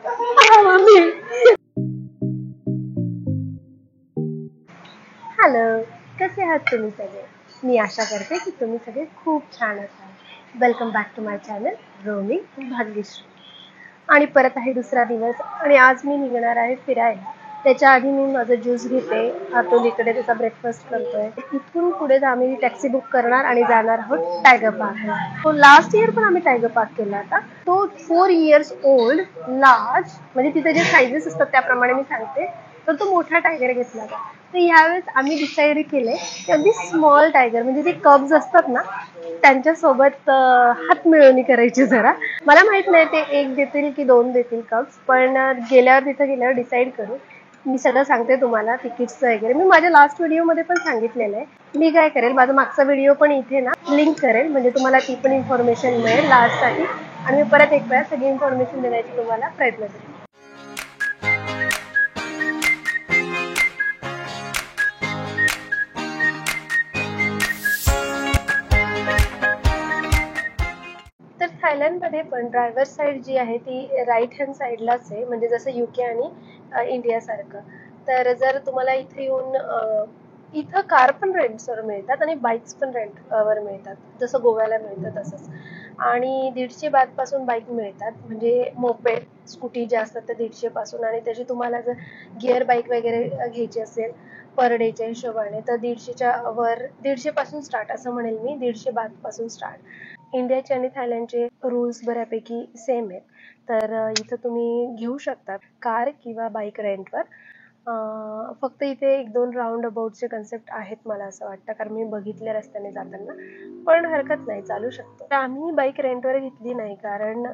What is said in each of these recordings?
Hello, कसे आहात तुम्ही सगळे? मी आशा करते की तुम्ही सगळे खूप छान असाल. Welcome back to my channel roaming Bhagyashree. आणि परत आहे दुसरा दिवस आणि आज मी निघणार आहे फिरायला. त्याच्या आधी मी माझं ज्यूस घेते, आतून इकडे त्याचा ब्रेकफास्ट करतोय. इथून पुढे आम्ही टॅक्सी बुक करणार आणि जाणार आहोत टायगर पार्क. तो लास्ट इयर पण आम्ही टायगर पार्क केला होता. तो 4 years ओल्ड लार्ज, म्हणजे तिथे जे साईजेस असतात त्याप्रमाणे मी सांगते, तर तो मोठा टायगर घेतला होता. तर यावेळेस आम्ही डिसाईड केले की अगदी स्मॉल टायगर, म्हणजे ते कब्स असतात ना त्यांच्यासोबत हात मिळवणी करायची जरा. मला माहित नाही ते एक देतील की दोन देतील कप्स, पण गेल्यावर तिथे गेल्यावर डिसाईड करू. मी सगळं सांगते तुम्हाला, तिकीट्स वगैरे मी माझ्या लास्ट व्हिडिओमध्ये पण सांगितलेलं आहे. मी काय करेल, माझा मागचा व्हिडिओ पण इथे ना लिंक करेल, म्हणजे तुम्हाला ती पण इन्फॉर्मेशन मिळेल लास्टसाठी. आणि मी परत एक वेळा सगळी इन्फॉर्मेशन देण्याची तुम्हाला प्रयत्न करेन. तर थायलंडमध्ये पण ड्रायव्हर साईड जी आहे ती राईट हँड साईडलाच आहे, म्हणजे जसं UK आणि इंडियासारखं. तर जर तुम्हाला इथे येऊन इथं कार पण रेंट्सवर मिळतात आणि बाईक्स पण रेंटवर मिळतात, जसं गोव्याला मिळतं तसंच. आणि 150 बातपासून बाईक मिळतात, म्हणजे मोपेड स्कूटी जे असतात ते 150 पासून. आणि त्याची तुम्हाला जर गिअर बाईक वगैरे घ्यायची असेल पर डेच्या हिशोबाने, तर 150च्या वर, 150 पासून स्टार्ट असं म्हणेल मी, 150 बातपासून स्टार्ट. इंडियाचे आणि थायलंडचे रूल्स बऱ्यापैकी सेम आहेत. तर इथं तुम्ही घेऊ शकता कार किंवा बाईक रेंटवर. फक्त इथे 1-2 राऊंड अबाउटचे कन्सेप्ट आहेत मला असं वाटतं, कारण मी बघितले रस्त्याने जाताना. पण हरकत नाही, चालू शकतो. तर आम्ही बाईक रेंटवर घेतली नाही, कारण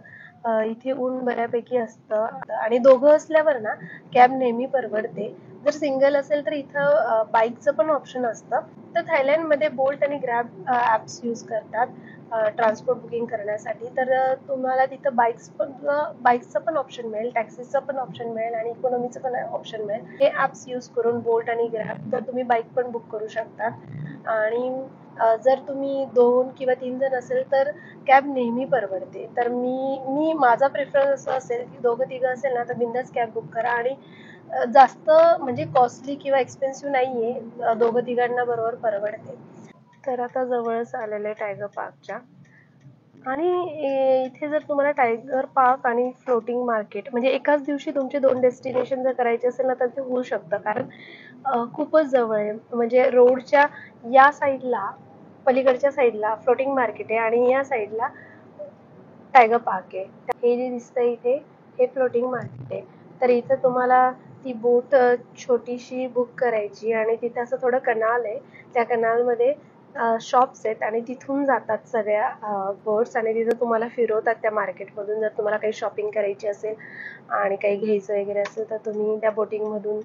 इथे ऊन बऱ्यापैकी असतं आणि दोघं असल्यावर ना कॅब नेहमी परवडते. जर सिंगल असेल तर इथं बाईकचं पण ऑप्शन असतं. तर थायलंडमध्ये बोल्ट आणि ग्रॅब ॲप्स यूज करतात ट्रान्सपोर्ट बुकिंग करण्यासाठी. तर तुम्हाला तिथं बाईक्सचं पण ऑप्शन मिळेल, टॅक्सीचं पण ऑप्शन मिळेल आणि इकॉनॉमीचं पण ऑप्शन मिळेल. हे ॲप्स यूज करून बोल्ट आणि ग्रॅब, तर तुम्ही बाईक पण बुक करू शकता. आणि जर तुम्ही 2 किंवा 3 जण असेल तर कॅब नेहमी परवडते. तर मी माझा प्रेफरन्स असं असेल की 2-3 असेल ना तर बिंदास कॅब बुक करा. आणि जास्त म्हणजे कॉस्टली किंवा एक्सपेन्सिव्ह नाहीये, 2-3 बरोबर परवडते. तर आता जवळच आलेलं आहे टायगर पार्कच्या. आणि इथे जर तुम्हाला टायगर पार्क आणि फ्लोटिंग मार्केट, म्हणजे एकाच दिवशी तुमचे 2 डेस्टिनेशन जर करायचे असेल ना तर ते होऊ शकतं, कारण खूपच जवळ आहे. म्हणजे रोडच्या या साईडला, पलीकडच्या साईडला फ्लोटिंग मार्केट आहे आणि या साईडला टायगर पार्क आहे. हे जे दिसतंय इथे हे फ्लोटिंग मार्केट आहे. तर इथं तुम्हाला ती बोट छोटीशी बुक करायची आणि तिथे असं थोडं कनाल आहे. त्या कनालमध्ये शॉप्स आहेत आणि तिथून जातात सगळ्या बोट्स आणि तिथं तुम्हाला फिरवतात त्या मार्केटमधून. जर तुम्हाला काही शॉपिंग करायची असेल आणि काही घ्यायचं वगैरे असेल तर तुम्ही त्या बोटिंगमधून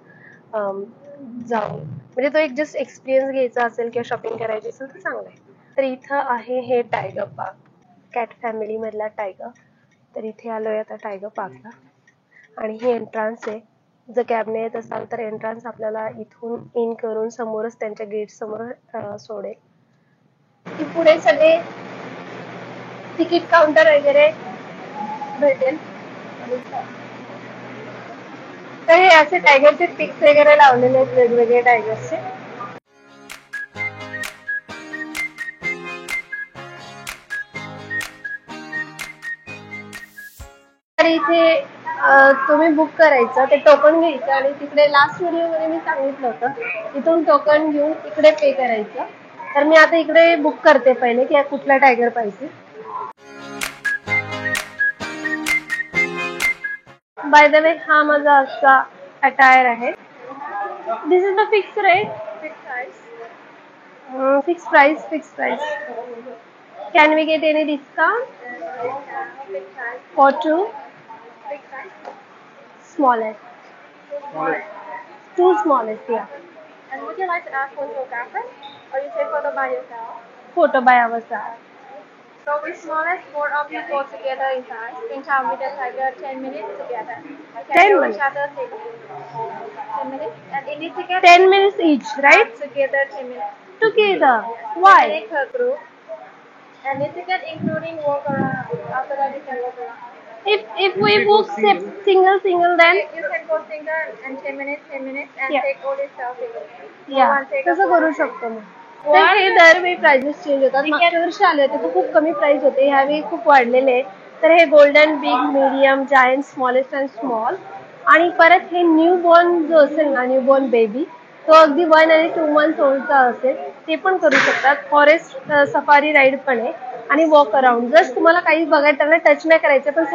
जाऊन, म्हणजे तो एक जस्ट एक्सपिरियन्स घ्यायचा असेल किंवा शॉपिंग करायची असेल तर चांगलं आहे. तर इथं आहे हे टायगर पार्क, कॅट फॅमिली मधला टायगर. तर इथे आलोय आता टायगर पार्कला आणि हे एंट्रान्स आहे. जर कॅबने येत असाल तर एंट्रान्स आपल्याला इथून इन करून समोरच त्यांच्या गेट समोर सोडेल. पुढे सगळे तिकीट काउंटर वगैरे भेटेल. तर हे असे टायगरचे पिक्स वगैरे लावलेले आहेत, वेगवेगळे टायगरचे. तर इथे तुम्ही बुक करायचं, ते टोकन घ्यायचं आणि तिकडे लास्ट व्हिडिओमध्ये मी सांगितलं होतं इथून टोकन घेऊन इकडे पे करायचं. तर मी आता इकडे बुक करते पहिले की कुठला टायगर पाहिजे. बाय द वे हा माझा असा अटायर आहे. This is the fix rate, fix price. Can we get any discount for two? Smallest. Two smallest, yeah. And would you like to add photographer or you take photo by yourself? Photo by ourselves. So with smallest, 4 of you go together inside. Spend time with the tiger 10 minutes together. You can 10 know minutes. each other table. 10 minutes. And in this ticket, 10 minutes each, right? together 10 minutes. Together. 10 Why? minutes per group. And this ticket including walk around. After that you can walk around. If we book single then You can go single and 10 minutes and Yeah. take all this selfie. तसं करू शकतो मग. तर हे दरवेळी prices change होतात. मागच्या वर्षी आले होते तर खूप कमी प्राइस होते, ह्यावेळी खूप वाढलेले आहे. तर हे golden, big, medium, giant, smallest and small. आणि परत हे न्यू बॉर्न जो असेल ना, न्यू बॉर्न बेबी, तो अगदी 1 आणि 2 मंथ ओल्डचा असेल ते पण करू शकतात. फॉरेस्ट सफारी राईड पण आहे आणि वॉक अराउंड. जस्ट तुम्हाला काही बघायचं, त्यांना टच नाही करायचं, पण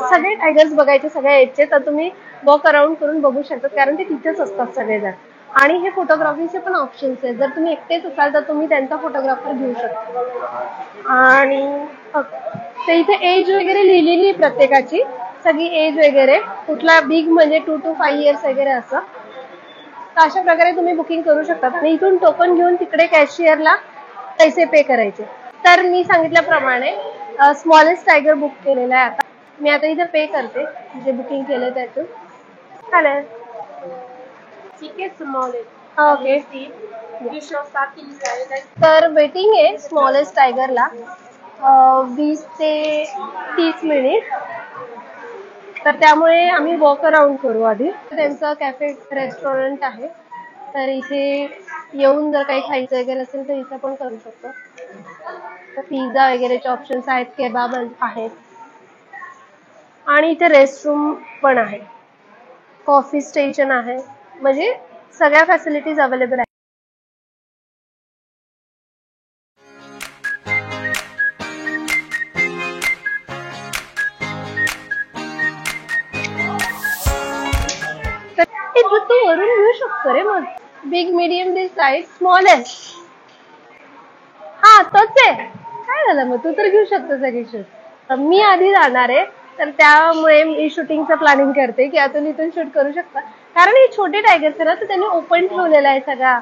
सगळे टायगर्स बघायचे सगळ्या एजचे, तर तुम्ही वॉक अराउंड करून बघू शकता, कारण ते तिथेच असतात सगळेजण. आणि हे फोटोग्राफीचे पण ऑप्शन्स आहेत. जर तुम्ही एकटेच असाल तर तुम्ही त्यांचा फोटोग्राफर घेऊ शकता. आणि ते इथे एज वगैरे लिहिलेली प्रत्येकाची, सगळी एज वगैरे, कुठला बिग म्हणजे 2 to 5 years वगैरे असं. तर अशा प्रकारे तुम्ही बुकिंग करू शकता आणि इथून टोकन घेऊन तिकडे कॅशियरला पैसे पे करायचे. तर मी सांगितल्याप्रमाणे स्मॉलेस्ट टायगर बुक केलेला आहे. आता मी इथे पे करते जे बुकिंग केलं त्यातून. चालेल. ओके. तर वेटिंग आहे स्मॉलेस्ट टायगरला 20 ते 30 मिनिट. तर त्यामुळे आम्ही वॉक अराउंड करू आधी. त्यांचं कॅफे रेस्टॉरंट आहे, तर इथे येऊन जर काही खायचं वगैरे असेल तर इथं पण करू शकतो. तर पिझ्झा वगैरेचे ऑप्शन्स आहेत, केबाब आहेत आणि इथे रेस्टरूम पण आहे, कॉफी स्टेशन आहे, म्हणजे सगळ्या फॅसिलिटीज अवेलेबल आहेत. तू वरून घेऊ शकतो रे मग. बिग, मीडियम, दिस साईज, स्मॉलेस्ट. हा तोच आहे. काय झालं मग, तू तर घेऊ शकतो सगळे शूट. मी आधी जाणार आहे, तर त्यामुळे मी शूटिंगचं प्लॅनिंग करते की अतुल इथून शूट करू शकता. कारण हे छोटे टायगर्स ना, तर त्यांनी ओपन ठेवलेला आहे सगळा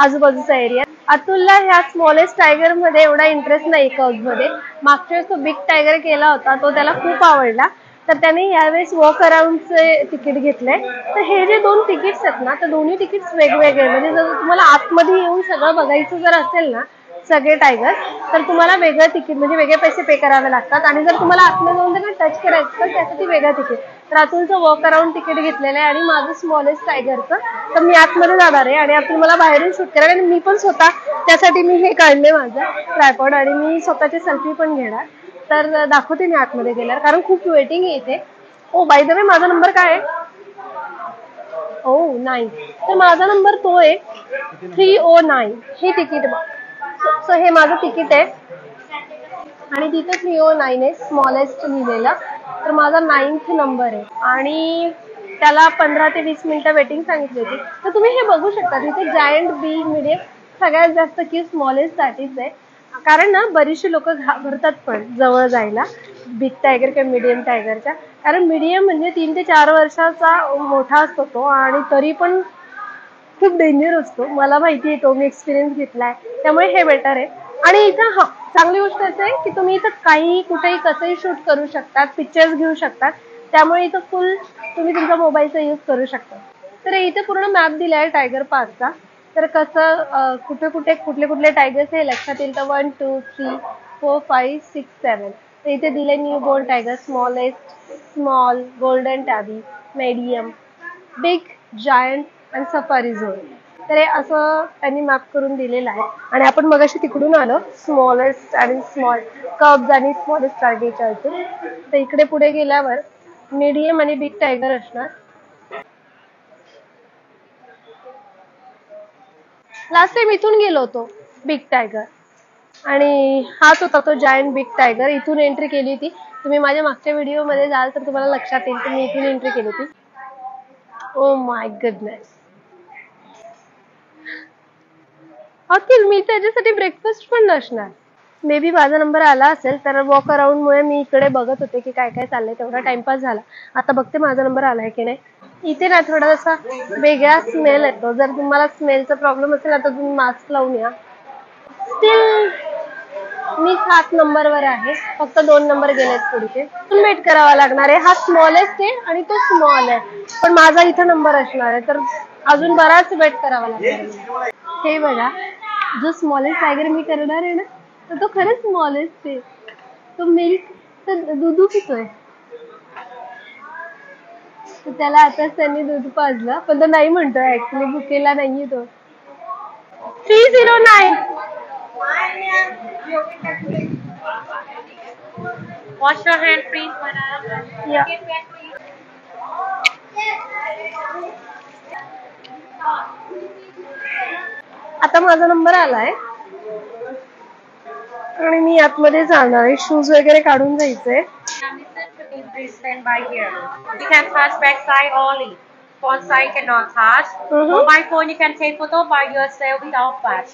आजूबाजूचा एरिया. अतुलला ह्या स्मॉलेस्ट टायगर मध्ये एवढा इंटरेस्ट नाही कर्व्स मध्ये. मागच्या वेळेस तो बिग टायगर केला होता, तो त्याला खूप आवडला, तर त्याने यावेळेस वॉक अराउंडचे तिकीट घेतलंय. तर हे जे 2 तिकीट्स आहेत ना, तर दोन्ही तिकीट्स वेगवेगळे, म्हणजे जर तुम्हाला आतमध्ये येऊन सगळं बघायचं जर असेल ना सगळे टायगर, तर तुम्हाला वेगळं तिकीट म्हणजे वेगळे पैसे पे करावे लागतात. आणि जर तुम्हाला आतमध्ये जाऊन त्यांना टच करायचं तर त्यासाठी वेगळं तिकीट. तर अतुलचं वॉक अराउंड तिकीट घेतलेलं आहे आणि माझं स्मॉलेस्ट टायगरचं. तर मी आतमध्ये जाणार आहे आणि अतुल मला बाहेरून शूट करेल. आणि मी पण स्वतः त्यासाठी मी हे काढले माझं ट्रायपॉड आणि मी स्वतःची सेल्फी पण घेणार. तर दाखवते मी आतमध्ये गेल्यावर, कारण खूप वेटिंग आहे इथे. ओ बाय द वे, माझा नंबर काय आहे? 9. तर माझा नंबर तो आहे 309. हे तिकीट बघ. सो हे माझं तिकीट आहे आणि तिथे 309 आहे स्मॉलेस्ट लिहिलेलं. तर माझा 9th नंबर आहे आणि त्याला 15 ते 20 मिनिटं वेटिंग सांगितली होती. तर तुम्ही हे बघू शकता, तिथे जायंट, बिग, मिडियम, सगळ्यात जास्त क्यू स्मॉलेस्ट साठीच आहे. कारण ना बरीचशी लोक घाबरतात पण जवळ जायला बिग टायगर किंवा मीडियम टायगरच्या. कारण मीडियम म्हणजे 3 ते 4 वर्षाचा मोठा असतो तो, आणि तरी पण खूप डेंजर असतो. मला माहिती आहे, तो मी एक्सपिरियन्स घेतलाय, त्यामुळे हे बेटर आहे. आणि इथं चांगली गोष्ट असं आहे की तुम्ही इथं काही कुठेही कसंही शूट करू शकतात, पिक्चर्स घेऊ शकतात. त्यामुळे इथं फुल तुम्ही तुमचा मोबाईलचा यूज करू शकता. तर इथे पूर्ण मॅप दिला आहे टायगर पार्कचा. तर कसं कुठे कुठे कुठले कुठले टायगर्स हे लक्षात येईल. तर 1, 2, 3, 4, 5, 6, 7. तर इथे दिले new born tiger, smallest, small, golden tabby, medium, big, giant आणि सफारी झोन. तर हे असं त्यांनी मॅप करून दिलेलं आहे. आणि आपण मगाशी तिकडून आलो स्मॉलेस्ट आणि स्मॉल कब्स आणि स्मॉलेस्ट टायगरच्या इथून. तर इकडे पुढे गेल्यावर मीडियम आणि बिग टायगर असणार. लास्ट टाइम इथून गेलो होतो बिग टायगर, आणि हाच होता तो जायंट बिग टायगर. इथून एंट्री केली होती. तुम्ही माझ्या मागच्या व्हिडिओ मध्ये जाल तर तुम्हाला लक्षात येईल की मी इथून एंट्री केली होती. ओ माय गुडनेस. अखिल, मी त्याच्यासाठी ब्रेकफास्ट पण नसणार. मे बी माझा नंबर आला असेल, तर वॉक अराउंड मुळे मी इकडे बघत होते की काय काय चाललंय, तेवढा टाइमपास झाला. आता बघते माझा नंबर आलाय की नाही. इथे ना थोडासा वेगळा स्मेल येतो. जर तुम्हाला स्मेलचा प्रॉब्लेम असेल तर तुम्ही मास्क लावून या. स्टील मी 7 नंबरवर आहे, फक्त 2 नंबर गेलेत पुढचे. वेट करावा लागणार आहे. हा स्मॉलेस्ट आहे आणि तो स्मॉल आहे, पण माझा इथं नंबर असणार आहे, तर अजून बराच वेट करावा लागणार आहे. हे बघा, जो स्मॉलेस्ट टायगर मी करणार आहे ना, तर तो खरंच स्मॉलेस्ट आहे. तो मिल्क तर दूध पितोय. तर त्याला आताच त्यांनी दूध पाजलं, पण तो नाही म्हणतोय, ऍक्च्युली भुकेला नाहीये तो. 309. Wash your hand, please, madam. Yeah. आता माझा नंबर आलाय आणि मी आतमध्ये जाणार आहे. शूज वगैरे काढून जायचंय. Please stand by here. You can touch back side only. Front side cannot touch. Mobile phone you can take photo by yourself without flash.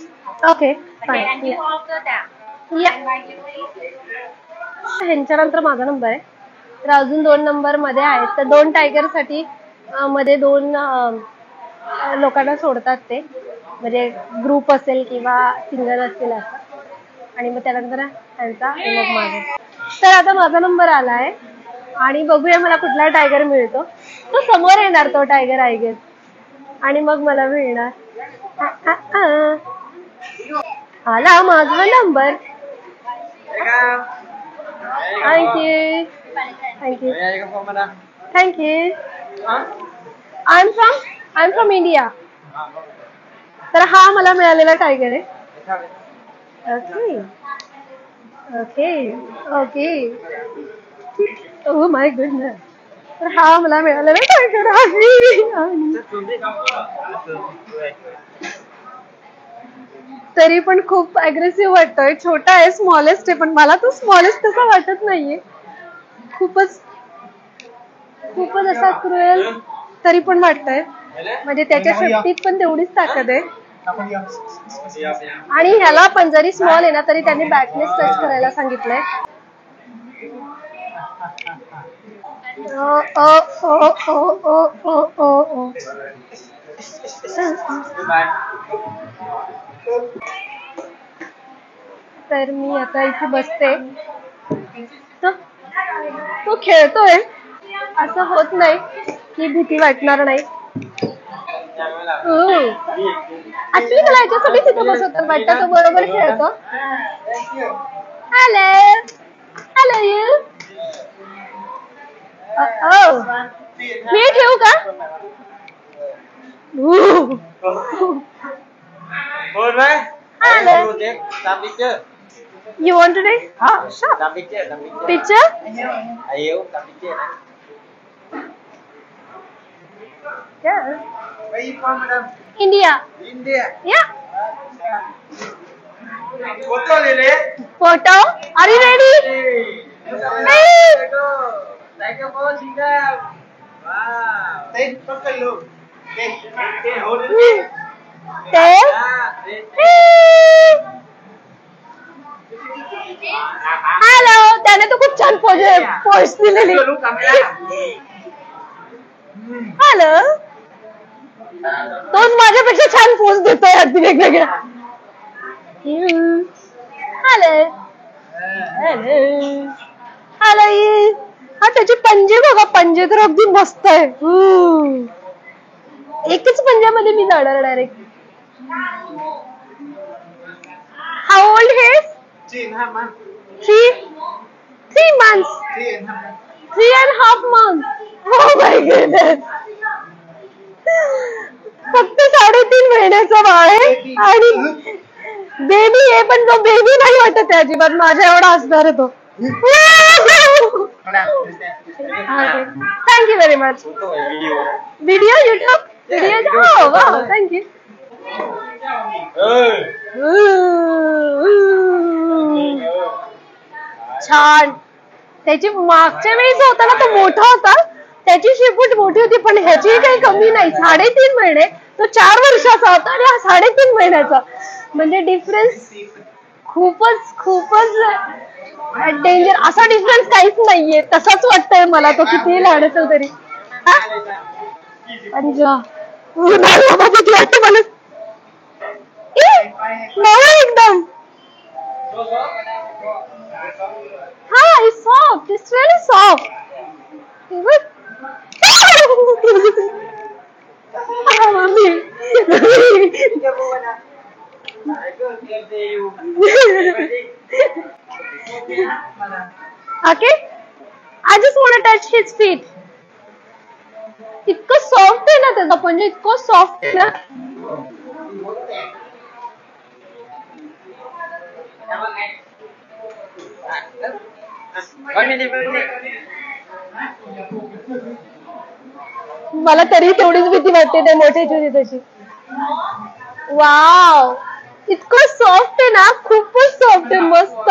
Okay, Okay, and you after that. Yeah. Stand by here, please. ह्यांच्यानंतर माझा number आहे. तर अजून 2 number मध्ये आहेत. तर 2 tiger साठी मध्ये 2 लोकांना सोडतात ते, म्हणजे ग्रुप असेल किंवा सिंगल असेल असं. आणि मग त्यानंतर त्यांचा आणि मग माझा. तर आता माझा नंबर आलाय आणि बघूया मला कुठला टायगर मिळतो. तो समोर येणार तो टायगर आय गेस, आणि मग मला मिळणार. आला माझा number. Thank you thank you thank you. I am from India. तर हा मला मिळालेला टायगर आहे. Okay okay okay. Oh my goodness. तर हा मला मिळालेला टायगर आहे. तरी पण खूप अग्रेसिव्ह वाटतोय. छोटा आहे, स्मॉलेस्ट आहे, पण मला तो स्मॉलेस्ट तसा वाटत नाहीये. खूपच खूपच असा क्रुएल तरी पण वाटतोय. म्हणजे त्याच्या शक्तीत पण तेवढीच ताकद आहे. आणि ह्याला पण जरी स्मॉल आहे ना तरी त्यांनी बॅकनेस टच करायला सांगितलंय. तर मी आता इथे बसते. तो खेळतोय, असं होत नाही की भीती वाटणार नाही. ऍक्च्युली मला याच्यासाठी तिथं बसवतात वाटतं. तो बरोबर खेळतो. Hello hello you. मी ठेवू का? Hello. You want to take? Sure. Picture? Yeah. Where you from, madam? India. India. Yeah. Photo, Lily. Photo? Are you ready? Hey. Take a photo, Sita. Wow. Take a look. Okay, hold it. Take. Hello. त्याने तो खूप छान post दिलेली. Hello. तोच माझ्यापेक्षा छान post देतोय अगदी वेगवेगळ्या. Hello hello hello. हा त्याचे पंजे बघा. पंजे तर अगदी मस्त आहे. एकच पंजामध्ये मी जाणार direct. How old he is? 3.5 months. 3 months. 3.5 months. Oh my goodness. फक्त 3.5 महिन्याचा बाळ आहे आणि बेबी आहे, पण तो बेबी नाही वाटत आहे अजिबात. माझ्या एवढा असणार आहे तो. Thank you very much. Video YouTube video. हो वाव, थँक्यू. छान. त्याची मागच्या वेळेस होता ना तो मोठा होता, त्याची शेपूट मोठी होती, पण ह्याची काही कमी नाही. 3.5 महिने. तो 4 वर्षाचा होता आणि हा 3.5 महिन्याचा. म्हणजे डिफरन्स खूपच खूपच डेंजर. असा डिफरन्स काहीच नाहीये. तसाच वाटतंय मला तो कितीही लहान असेल तरी. वाटतं मला एकदम. हा, it's soft. It's really soft. Okay, I just want to touch his feet. इतकं सॉफ्ट आहे ना त्याचा पंजा, इतकं सॉफ्ट आहे ना. मला तरी तेवढीच भीती वाटते त्या मोठ्याची होती तशी. वाव, इतकं सॉफ्ट आहे ना, खूपच सॉफ्ट आहे, मस्त.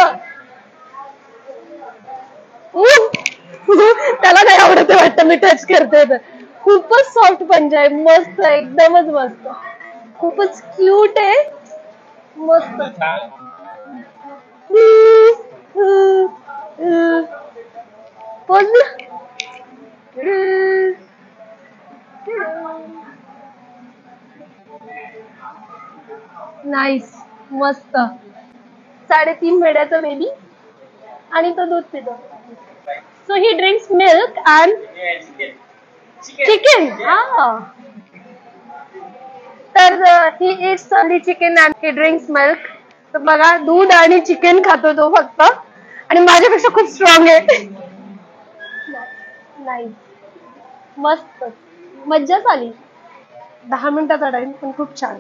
त्याला नाही आवडत वाटतं मी टच करते तर. खूपच सॉफ्ट पंजा आहे, मस्त, एकदमच मस्त, खूपच क्यूट आहे, मस्त. नाईस, मस्त. 3.5 महिन्याचा बेबी आणि तो दूध पितो. So he drinks milk and chicken. तर ही it's only chicken and he drinks milk. तर बघा, दूध आणि चिकन खातो तो फक्त, आणि माझ्यापेक्षा खूप स्ट्रॉंग आहे. नाही, मस्त, मज्जाच आली. 10 मिनिटाचा टाइम, पण खूप छान.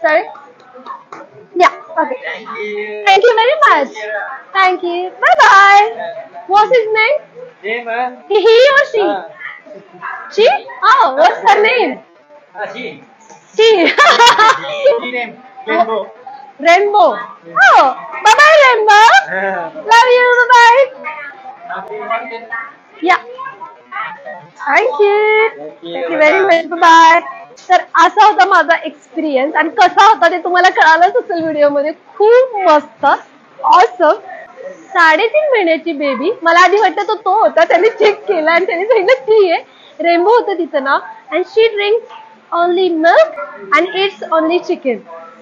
Sorry? Yeah, okay. Thank you very much. Thank you. Bye-bye. What's his name? He or she? She? Oh, what's her name? She. name Rainbow. Rainbow. Oh, bye-bye, Rainbow. Love you. Bye-bye. Yeah. Thank you. Thank you very much. Bye-bye. तर असा होता माझा experience, आणि कसा होता ते तुम्हाला कळालंच असेल व्हिडिओमध्ये. खूप मस्त, ऑसम. 3.5 महिन्याची बेबी. मला आधी वाटतं तो होता, त्याने चेक केला आणि त्याने सांगितलं ती आहे. रेनबो होतं तिचं नाव. And she drinks only milk and it's only chicken.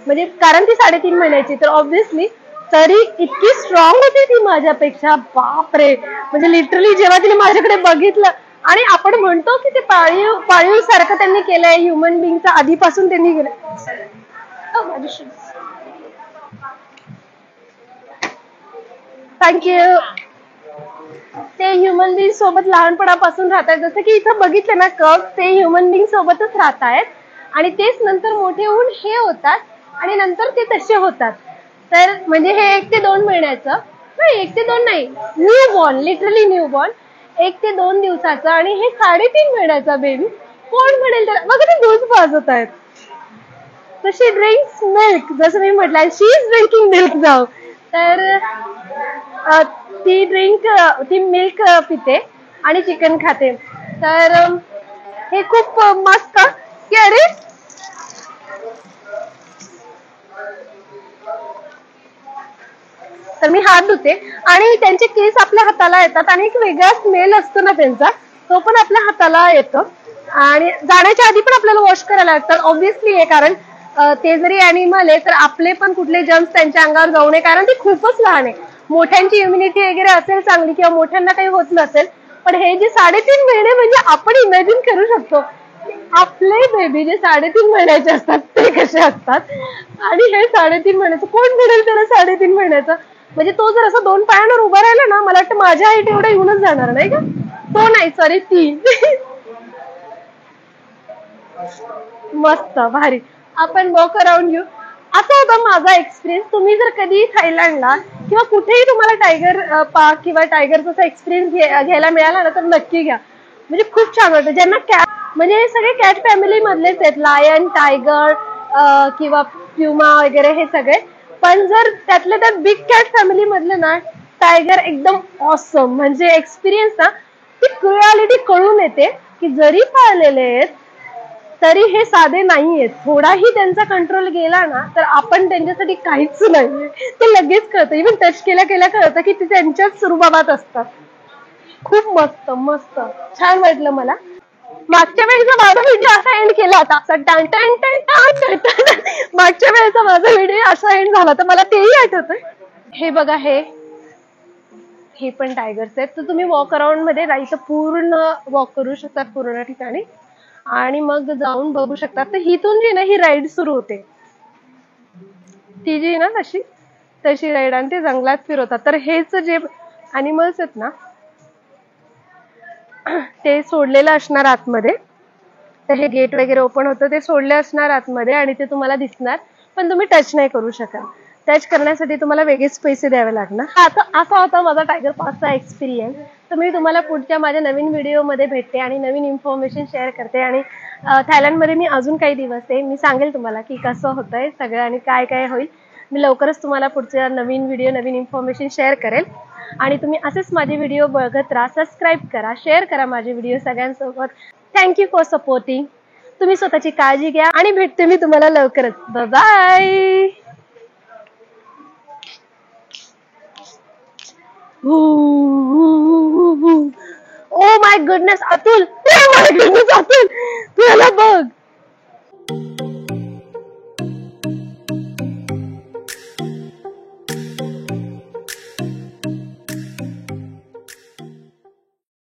म्हणजे कारण ती 3.5 महिन्याची, तर ऑब्व्हियसली तरी इतकी स्ट्रॉंग होती ती माझ्यापेक्षा. बापरे, म्हणजे लिटरली जेव्हा तिने माझ्याकडे बघितलं, आणि आपण म्हणतो की ते पाळीव सारखं त्यांनी केलंय, ह्युमन बिंगचा आधीपासून त्यांनी केलंय. थँक्यू. ते ह्युमन बिंग सोबत लहानपणापासून राहतात, जसं की इथं बघितलं ना कप, ते ह्युमन बिंग सोबतच राहत आहेत, आणि तेच नंतर मोठे होऊन हे होतात, आणि नंतर ते तसे होतात. तर म्हणजे हे 1 ते 2 महिन्याचं नाही, 1 ते 2 नाही, new born, literally new born, 1 ते 2 दिवसाचा, आणि हे 3.5 महिन्याचा बेबी. कोण म्हणेल त्याला? बघा ते दूध पाजत आहेत. तर शी ड्रिंक्स मिल्क, जसं मी म्हटलं, शी इज ड्रिंकिंग मिल्क नाऊ. तर ती मिल्क पिते आणि चिकन खाते. तर हे खूप मस्त. की अरे, तर मी हात धुते, आणि त्यांचे केस आपल्या हाताला येतात, आणि एक वेगळा स्मेल असतो ना त्यांचा, तो पण आपल्या हाताला येतो. आणि जाण्याच्या आधी पण आपल्याला वॉश करायला लागतात, ऑब्व्हियसली आहे, कारण ते जरी ॲनिमल आहे तर आपले पण कुठले जर्म्स त्यांच्या अंगावर जाऊ नये, कारण ती खूपच लहान आहे. मोठ्यांची इम्युनिटी वगैरे असेल चांगली, किंवा मोठ्यांना काही होत नसेल, पण हे जे 3.5 महिने, म्हणजे आपण इमॅजिन करू शकतो आपले बेबी जे 3.5 महिन्याचे असतात ते कसे असतात, आणि हे 3.5 महिन्याचं. कोण मिळेल त्याला 3.5 महिन्याचं? म्हणजे तो जर असं 2 पायांवर उभा राहिला ना, मला वाटतं माझ्या हाईट एवढं येऊनच जाणार, नाही का? तो नाही, सॉरी, ती. मस्त, भारी. आपण वॉक अराउंड घेऊ. असा होता माझा एक्सपिरियन्स. तुम्ही जर कधी थायलंडला किंवा कुठेही तुम्हाला टायगर पार्क किंवा टायगरचा एक्सपिरियन्स घ्यायला मिळाला ना, तर नक्की घ्या. म्हणजे खूप छान वाटतं. ज्यांना कॅट, म्हणजे हे सगळे कॅट फॅमिली मधलेच आहेत, लायन, टायगर किंवा प्युमा वगैरे, हे सगळे. पण जर त्यातल्या त्यात बिग कॅट फॅमिली मधले ना, टायगर एकदम ऑसम. म्हणजे एक्सपिरियन्स ना, ती क्रुएलिटी कळून येते की जरी पाळलेले आहेत तरी हे साधे नाहीयेत. थोडाही त्यांचा कंट्रोल गेला ना, तर आपण त्यांच्यासाठी काहीच नाहीये, ते लगेच कळतं. इव्हन टच केल्या केल्या कळतं की ते त्यांच्याच रुबाबात असतात. खूप मस्त, मस्त, छान वाटलं मला. मागच्या वेळेचा माझा व्हिडिओ असा एंड केला होता, असा टन टन टन टन. मागच्या वेळेचा माझा व्हिडिओ असा एंड झाला, तर मला तेही आठवतंय. हे बघा, हे पण टायगर्स आहेत. तर तुम्ही वॉक अराउंड मध्ये राहायचं, पूर्ण वॉक करू शकता पूर्ण ठिकाणी, आणि मग जाऊन बघू शकता. तर हिथून जी ना, ही राईड सुरू होते. ती जी ना तशी राईड, आणि ते जंगलात फिरवतात. तर हेच जे अॅनिमल्स आहेत ना ते सोडलेलं असणार आतमध्ये. तर हे गेट वगैरे ओपन होतं, ते सोडले असणार आतमध्ये आणि ते तुम्हाला दिसणार, पण तुम्ही टच नाही करू शकत. टच करण्यासाठी तुम्हाला वेगळेच पैसे द्यावे लागणार. आता असा होता माझा टायगर पासचा एक्सपिरियन्स. तर मी तुम्हाला पुढच्या माझ्या नवीन व्हिडिओमध्ये भेटते आणि नवीन इन्फॉर्मेशन शेअर करते. आणि थायलंडमध्ये मी अजून काही दिवस आहे, मी सांगेल तुम्हाला की कसं होतंय सगळं आणि काय काय होईल. मी लवकरच तुम्हाला पुढच्या नवीन व्हिडिओ, नवीन इन्फॉर्मेशन शेअर करेल. आणि तुम्ही असेच माझे व्हिडिओ बघत राहा, सबस्क्राईब करा, शेअर करा माझे व्हिडिओ सगळ्यांसोबत. Thank you for supporting. तुम्ही स्वतःची काळजी घ्या आणि भेटते मी तुम्हाला लवकरच. Bye. Oh my goodness Atul, oh my goodness Atul, तू याला बघ.